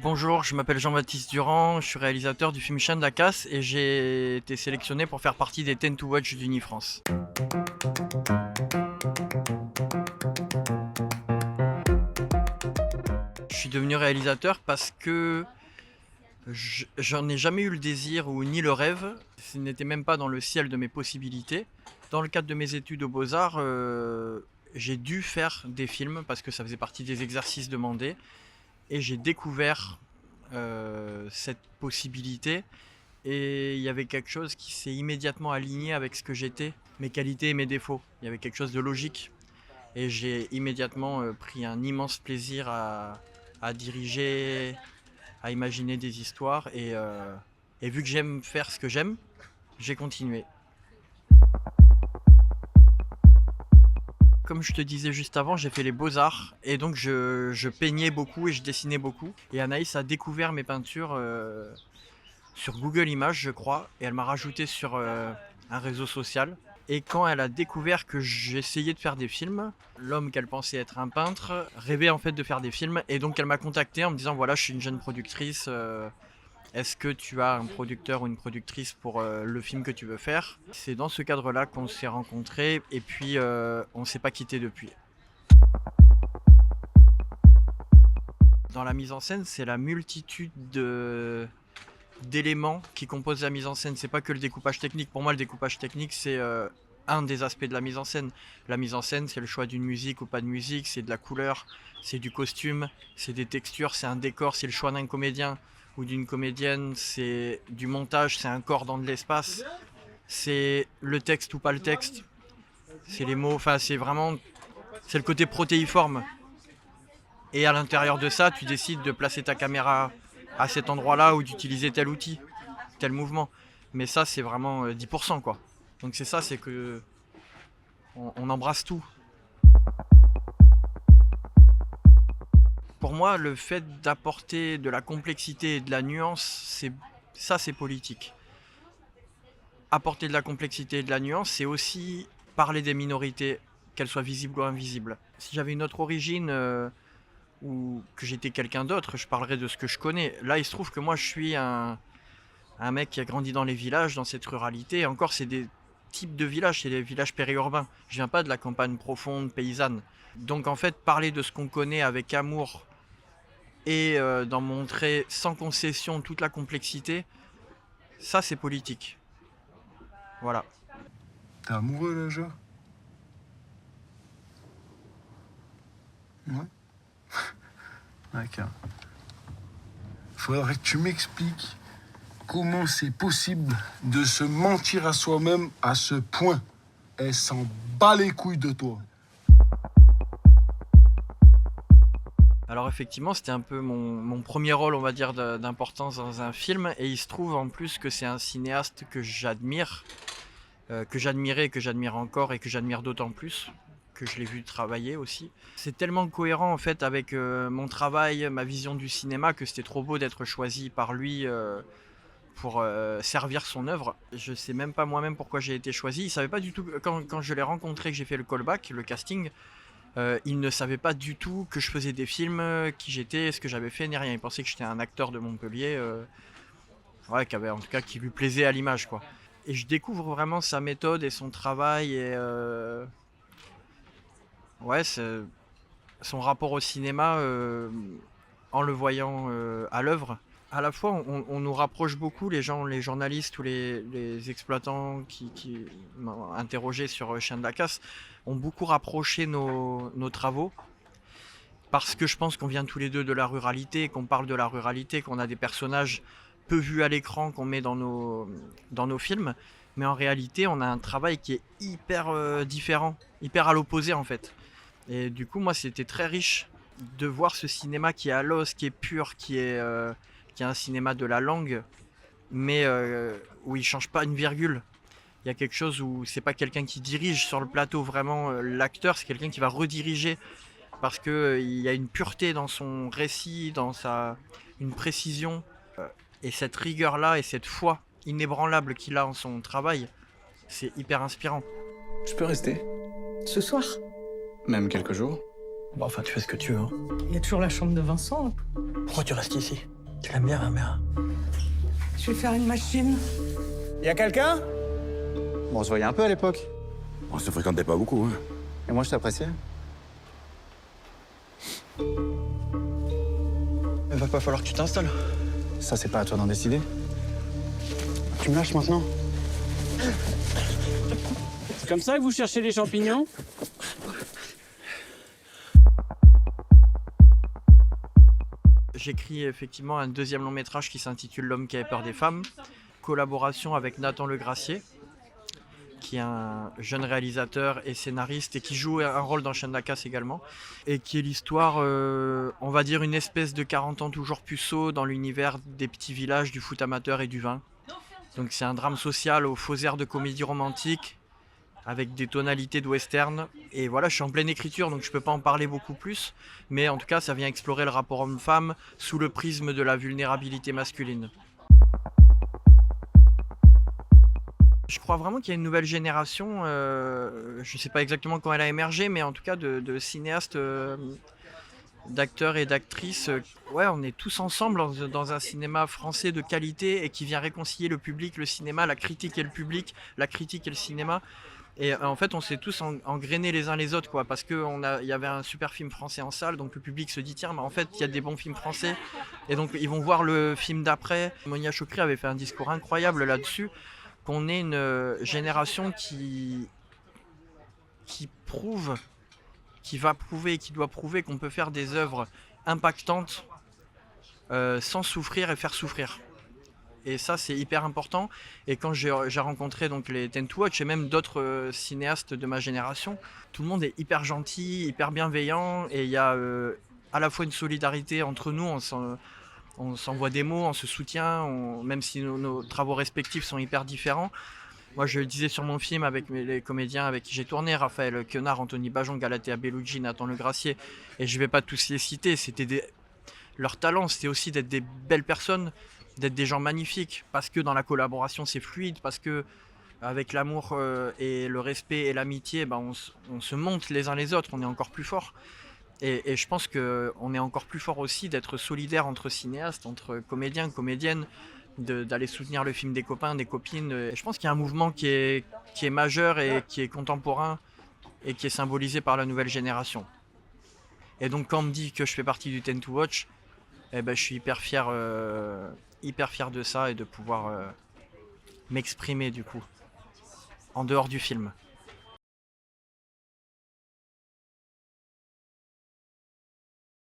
Bonjour, je m'appelle Jean-Baptiste Durand, je suis réalisateur du film Chien de la Casse et j'ai été sélectionné pour faire partie des 10 to Watch d'Unifrance. Je suis devenu réalisateur parce que j'en ai jamais eu le désir ou ni le rêve, ce n'était même pas dans le ciel de mes possibilités. Dans le cadre de mes études aux Beaux-Arts, j'ai dû faire des films parce que ça faisait partie des exercices demandés et j'ai découvert cette possibilité et il y avait quelque chose qui s'est immédiatement aligné avec ce que j'étais, mes qualités et mes défauts. Il y avait quelque chose de logique et j'ai immédiatement pris un immense plaisir à diriger, à imaginer des histoires et vu que j'aime faire ce que j'aime, j'ai continué. Comme je te disais juste avant, j'ai fait les beaux-arts et donc je peignais beaucoup et je dessinais beaucoup. Et Anaïs a découvert mes peintures sur Google Images, je crois, et elle m'a rajouté sur un réseau social. Et quand elle a découvert que j'essayais de faire des films, l'homme qu'elle pensait être un peintre rêvait en fait de faire des films. Et donc elle m'a contacté en me disant voilà, je suis une jeune productrice, est-ce que tu as un producteur ou une productrice pour le film que tu veux faire? C'est dans ce cadre-là qu'on s'est rencontrés et puis on ne s'est pas quitté depuis. Dans la mise en scène, c'est la multitude d'éléments qui composent la mise en scène. C'est pas que le découpage technique. Pour moi, le découpage technique, c'est un des aspects de la mise en scène. La mise en scène, c'est le choix d'une musique ou pas de musique, c'est de la couleur, c'est du costume, c'est des textures, c'est un décor, c'est le choix d'un comédien ou d'une comédienne, c'est du montage, c'est un corps dans de l'espace, c'est le texte ou pas le texte, c'est les mots, enfin c'est le côté protéiforme. Et à l'intérieur de ça, tu décides de placer ta caméra à cet endroit-là ou d'utiliser tel outil, tel mouvement. Mais ça, c'est vraiment 10% quoi. Donc c'est ça, c'est que on embrasse tout. Pour moi, le fait d'apporter de la complexité et de la nuance, c'est politique. Apporter de la complexité et de la nuance, c'est aussi parler des minorités, qu'elles soient visibles ou invisibles. Si j'avais une autre origine ou que j'étais quelqu'un d'autre, je parlerais de ce que je connais. Là, il se trouve que moi, je suis un mec qui a grandi dans les villages, dans cette ruralité. Et encore, c'est des types de villages, c'est des villages périurbains. Je viens pas de la campagne profonde, paysanne. Donc en fait, parler de ce qu'on connaît avec amour et d'en montrer sans concession toute la complexité, ça c'est politique. Voilà. T'es amoureux déjà? Ouais. D'accord. Faudrait que tu m'expliques comment c'est possible de se mentir à soi-même à ce point. Elle s'en bat les couilles de toi. Alors effectivement, c'était un peu mon premier rôle, on va dire, d'importance dans un film. Et il se trouve en plus que c'est un cinéaste que j'admire, que j'admirais, que j'admire encore et que j'admire d'autant plus, que je l'ai vu travailler aussi. C'est tellement cohérent en fait avec mon travail, ma vision du cinéma, que c'était trop beau d'être choisi par lui pour servir son œuvre. Je sais même pas moi-même pourquoi j'ai été choisi. Il savait pas du tout, quand je l'ai rencontré, que j'ai fait le callback, le casting, il ne savait pas du tout que je faisais des films, qui j'étais, ce que j'avais fait, ni rien. Il pensait que j'étais un acteur de Montpellier, ouais, en tout cas, qui lui plaisait à l'image, quoi. Et je découvre vraiment sa méthode et son travail et ouais, son rapport au cinéma en le voyant à l'œuvre. À la fois, on nous rapproche beaucoup, les gens, les journalistes ou les exploitants qui m'ont interrogé sur Chien de la Casse, ont beaucoup rapproché nos travaux parce que je pense qu'on vient tous les deux de la ruralité, qu'on parle de la ruralité, qu'on a des personnages peu vus à l'écran qu'on met dans nos films. Mais en réalité, on a un travail qui est hyper différent, hyper à l'opposé en fait. Et du coup, moi, c'était très riche de voir ce cinéma qui est à l'os, qui est pur, qui est un cinéma de la langue, mais où il change pas une virgule. Il y a quelque chose où c'est pas quelqu'un qui dirige sur le plateau vraiment l'acteur, c'est quelqu'un qui va rediriger parce que il y a une pureté dans son récit, une précision et cette rigueur là et cette foi inébranlable qu'il a en son travail, c'est hyper inspirant. Je peux rester? Ce soir? Même quelques jours? Bon, enfin, tu fais ce que tu veux. Hein. Il y a toujours la chambre de Vincent. Pourquoi tu restes ici? Tu l'aimes bien, ma mère? Je vais faire une machine. Y a quelqu'un? Bon, on se voyait un peu à l'époque. On se fréquentait pas beaucoup, hein. Et moi, je t'appréciais. Il va pas falloir que tu t'installes. Ça, c'est pas à toi d'en décider. Tu me lâches maintenant? C'est comme ça que vous cherchez les champignons? J'écris effectivement un deuxième long métrage qui s'intitule L'homme qui avait peur des femmes. Collaboration avec Nathan Legracier, qui est un jeune réalisateur et scénariste et qui joue un rôle dans Chien de la Casse également. Et qui est l'histoire, on va dire, une espèce de 40 ans toujours puceau dans l'univers des petits villages du foot amateur et du vin. Donc c'est un drame social aux faux airs de comédie romantique avec des tonalités de western. Et voilà, je suis en pleine écriture, donc je peux pas en parler beaucoup plus. Mais en tout cas, ça vient explorer le rapport homme-femme sous le prisme de la vulnérabilité masculine. Je crois vraiment qu'il y a une nouvelle génération, je ne sais pas exactement quand elle a émergé, mais en tout cas de cinéastes, d'acteurs et d'actrices. Ouais, on est tous ensemble dans un cinéma français de qualité et qui vient réconcilier le public, le cinéma, la critique et le public, la critique et le cinéma. Et en fait, on s'est tous engrainés les uns les autres, quoi, parce qu'il y avait un super film français en salle, donc le public se dit tiens, mais en fait, il y a des bons films français, et donc ils vont voir le film d'après. Monia Chokri avait fait un discours incroyable là-dessus, qu'on est une génération qui prouve, qui va prouver, qui doit prouver qu'on peut faire des œuvres impactantes sans souffrir et faire souffrir. Et ça, c'est hyper important. Et quand j'ai rencontré donc les Ten to Watch et même d'autres cinéastes de ma génération, tout le monde est hyper gentil, hyper bienveillant. Et il y a à la fois une solidarité entre nous, on s'envoie des mots, on se soutient, même si nos travaux respectifs sont hyper différents. Moi, je le disais sur mon film avec les comédiens avec qui j'ai tourné, Raphaël Quenard, Anthony Bajon, Galatea Bellucci, Nathan Legracier, et je ne vais pas tous les citer, leur talent, c'était aussi d'être des belles personnes, d'être des gens magnifiques, parce que dans la collaboration c'est fluide, parce que avec l'amour et le respect et l'amitié, on se monte les uns les autres, on est encore plus fort. Et je pense qu'on est encore plus fort aussi d'être solidaires entre cinéastes, entre comédiens, comédiennes, d'aller soutenir le film des copains, des copines. Et je pense qu'il y a un mouvement qui est majeur et qui est contemporain et qui est symbolisé par la nouvelle génération. Et donc quand on me dit que je fais partie du Ten to Watch, je suis hyper fier de ça et de pouvoir m'exprimer du coup, en dehors du film.